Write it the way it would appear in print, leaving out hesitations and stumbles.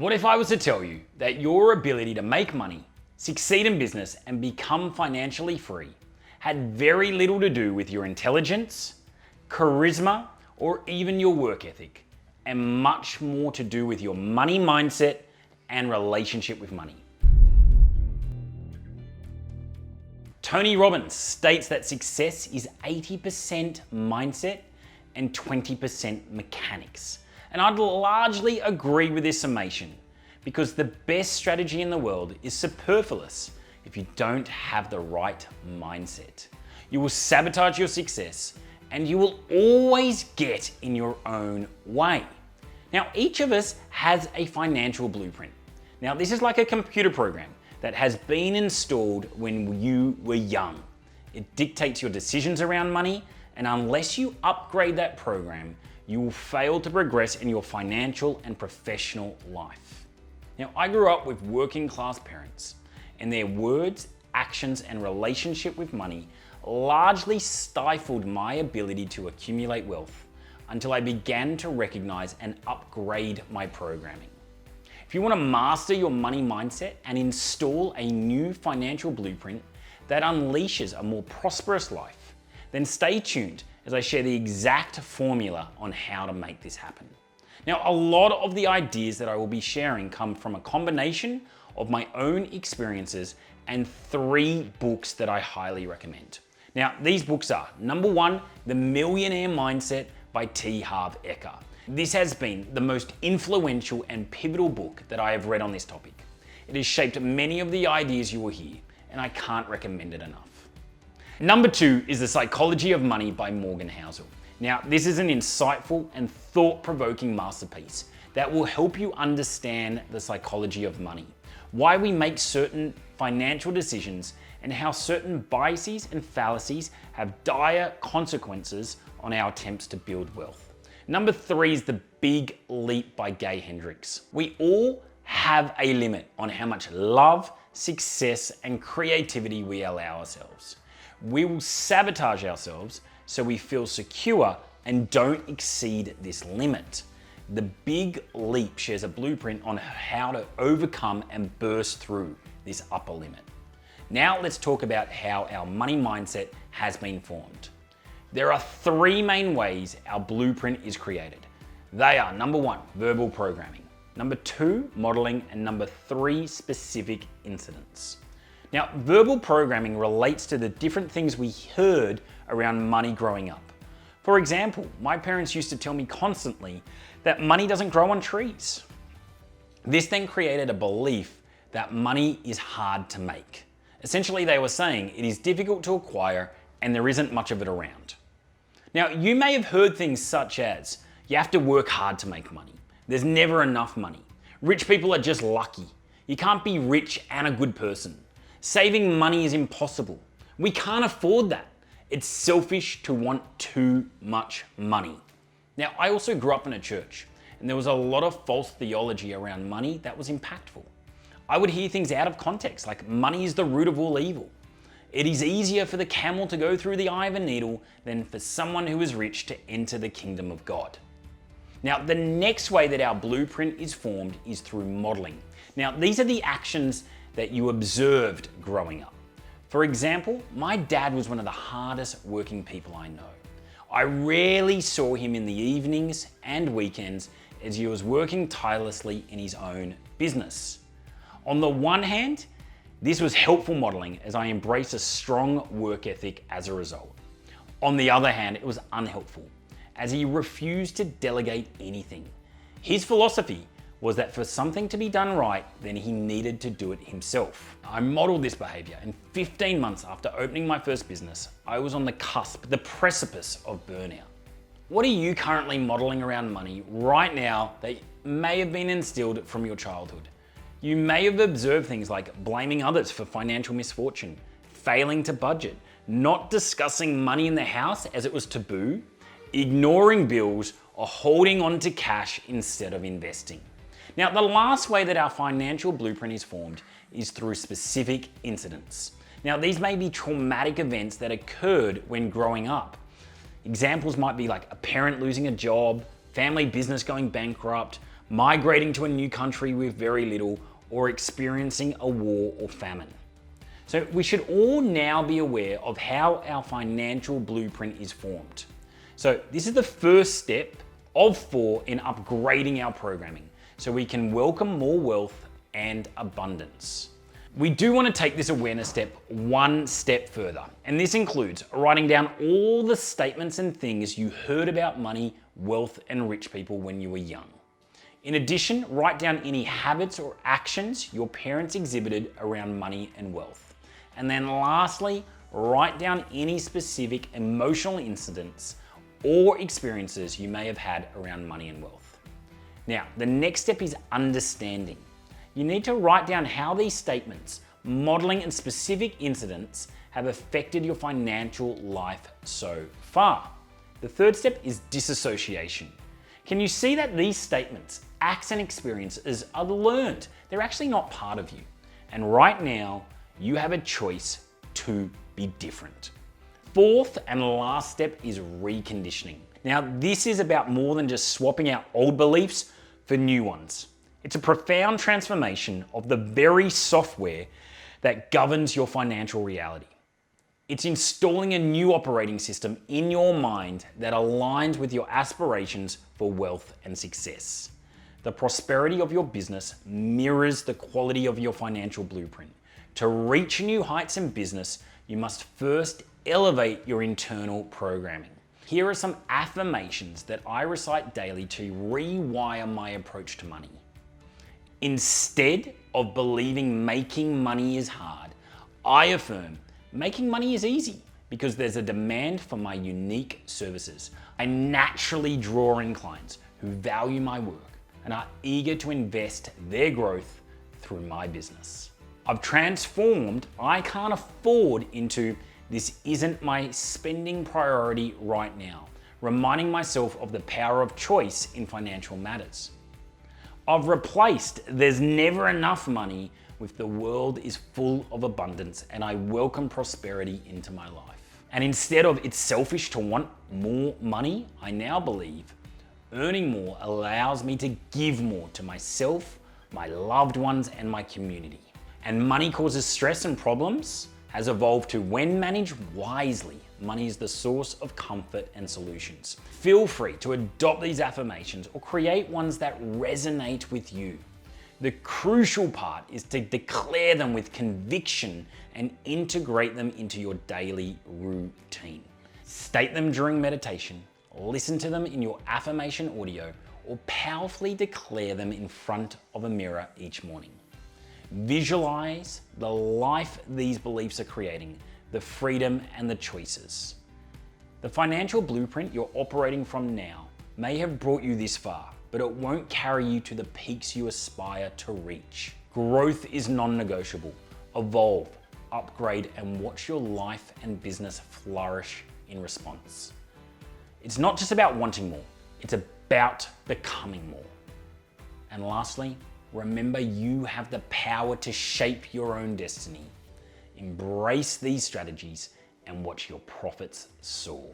What if I was to tell you that your ability to make money, succeed in business, and become financially free had very little to do with your intelligence, charisma, or even your work ethic, and much more to do with your money mindset and relationship with money? Tony Robbins states that success is 80% mindset and 20% mechanics. And I'd largely agree with this summation, because the best strategy in the world is superfluous if you don't have the right mindset. You will sabotage your success and you will always get in your own way. Now, each of us has a financial blueprint. Now, this is like a computer program that has been installed when you were young. It dictates your decisions around money, and unless you upgrade that program, you will fail to progress in your financial and professional life. Now, I grew up with working class parents, and their words, actions, and relationship with money largely stifled my ability to accumulate wealth until I began to recognize and upgrade my programming. If you want to master your money mindset and install a new financial blueprint that unleashes a more prosperous life, then stay tuned as I share the exact formula on how to make this happen. Now, a lot of the ideas that I will be sharing come from a combination of my own experiences and 3 books that I highly recommend. Now, these books are, number 1, The Millionaire Mindset by T. Harv Eker. This has been the most influential and pivotal book that I have read on this topic. It has shaped many of the ideas you will hear, and I can't recommend it enough. Number 2 is The Psychology of Money by Morgan Housel. Now, this is an insightful and thought-provoking masterpiece that will help you understand the psychology of money, why we make certain financial decisions, and how certain biases and fallacies have dire consequences on our attempts to build wealth. Number 3 is The Big Leap by Gay Hendricks. We all have a limit on how much love, success, and creativity we allow ourselves. We will sabotage ourselves so we feel secure and don't exceed this limit. The Big Leap shares a blueprint on how to overcome and burst through this upper limit. Now let's talk about how our money mindset has been formed. There are 3 main ways our blueprint is created. They are, number 1, verbal programming, number 2, modeling, and number 3, specific incidents. Now, verbal programming relates to the different things we heard around money growing up. For example, my parents used to tell me constantly that money doesn't grow on trees. This then created a belief that money is hard to make. Essentially, they were saying it is difficult to acquire and there isn't much of it around. Now, you may have heard things such as, you have to work hard to make money. There's never enough money. Rich people are just lucky. You can't be rich and a good person. Saving money is impossible. We can't afford that. It's selfish to want too much money. Now, I also grew up in a church, and there was a lot of false theology around money that was impactful. I would hear things out of context, like money is the root of all evil. It is easier for the camel to go through the eye of a needle than for someone who is rich to enter the kingdom of God. Now, the next way that our blueprint is formed is through modeling. Now, these are the actions that you observed growing up. For example, my dad was one of the hardest working people I know. I rarely saw him in the evenings and weekends as he was working tirelessly in his own business. On the one hand, this was helpful modeling as I embraced a strong work ethic as a result. On the other hand, it was unhelpful as he refused to delegate anything. His philosophy was that for something to be done right, then he needed to do it himself. I modeled this behavior, and 15 months after opening my first business, I was on the cusp, the precipice of burnout. What are you currently modeling around money right now that may have been instilled from your childhood? You may have observed things like blaming others for financial misfortune, failing to budget, not discussing money in the house as it was taboo, ignoring bills, or holding on to cash instead of investing. Now, the last way that our financial blueprint is formed is through specific incidents. Now, these may be traumatic events that occurred when growing up. Examples might be like a parent losing a job, family business going bankrupt, migrating to a new country with very little, or experiencing a war or famine. So we should all now be aware of how our financial blueprint is formed. So this is the first step of 4 in upgrading our programming so we can welcome more wealth and abundance. We do want to take this awareness step one step further, and this includes writing down all the statements and things you heard about money, wealth, and rich people when you were young. In addition, write down any habits or actions your parents exhibited around money and wealth. And then lastly, write down any specific emotional incidents or experiences you may have had around money and wealth. Now, the next step is understanding. You need to write down how these statements, modeling and specific incidents have affected your financial life so far. The third step is disassociation. Can you see that these statements, acts, and experiences are learned? They're actually not part of you. And right now, you have a choice to be different. Fourth and last step is reconditioning. Now, this is about more than just swapping out old beliefs for new ones. It's a profound transformation of the very software that governs your financial reality. It's installing a new operating system in your mind that aligns with your aspirations for wealth and success. The prosperity of your business mirrors the quality of your financial blueprint. To reach new heights in business, you must first elevate your internal programming. Here are some affirmations that I recite daily to rewire my approach to money. Instead of believing making money is hard, I affirm making money is easy because there's a demand for my unique services. I naturally draw in clients who value my work and are eager to invest their growth through my business. I've transformed I can't afford into this isn't my spending priority right now, reminding myself of the power of choice in financial matters. I've replaced there's never enough money with the world is full of abundance and I welcome prosperity into my life. And instead of it's selfish to want more money, I now believe earning more allows me to give more to myself, my loved ones, and my community. And money causes stress and problems has evolved to when managed wisely, money is the source of comfort and solutions. Feel free to adopt these affirmations or create ones that resonate with you. The crucial part is to declare them with conviction and integrate them into your daily routine. State them during meditation, listen to them in your affirmation audio, or powerfully declare them in front of a mirror each morning. Visualize the life these beliefs are creating, the freedom and the choices. The financial blueprint you're operating from now may have brought you this far, but it won't carry you to the peaks you aspire to reach. Growth is non-negotiable. Evolve, upgrade, and watch your life and business flourish in response. It's not just about wanting more, it's about becoming more. And lastly, remember you have the power to shape your own destiny. Embrace these strategies and watch your profits soar.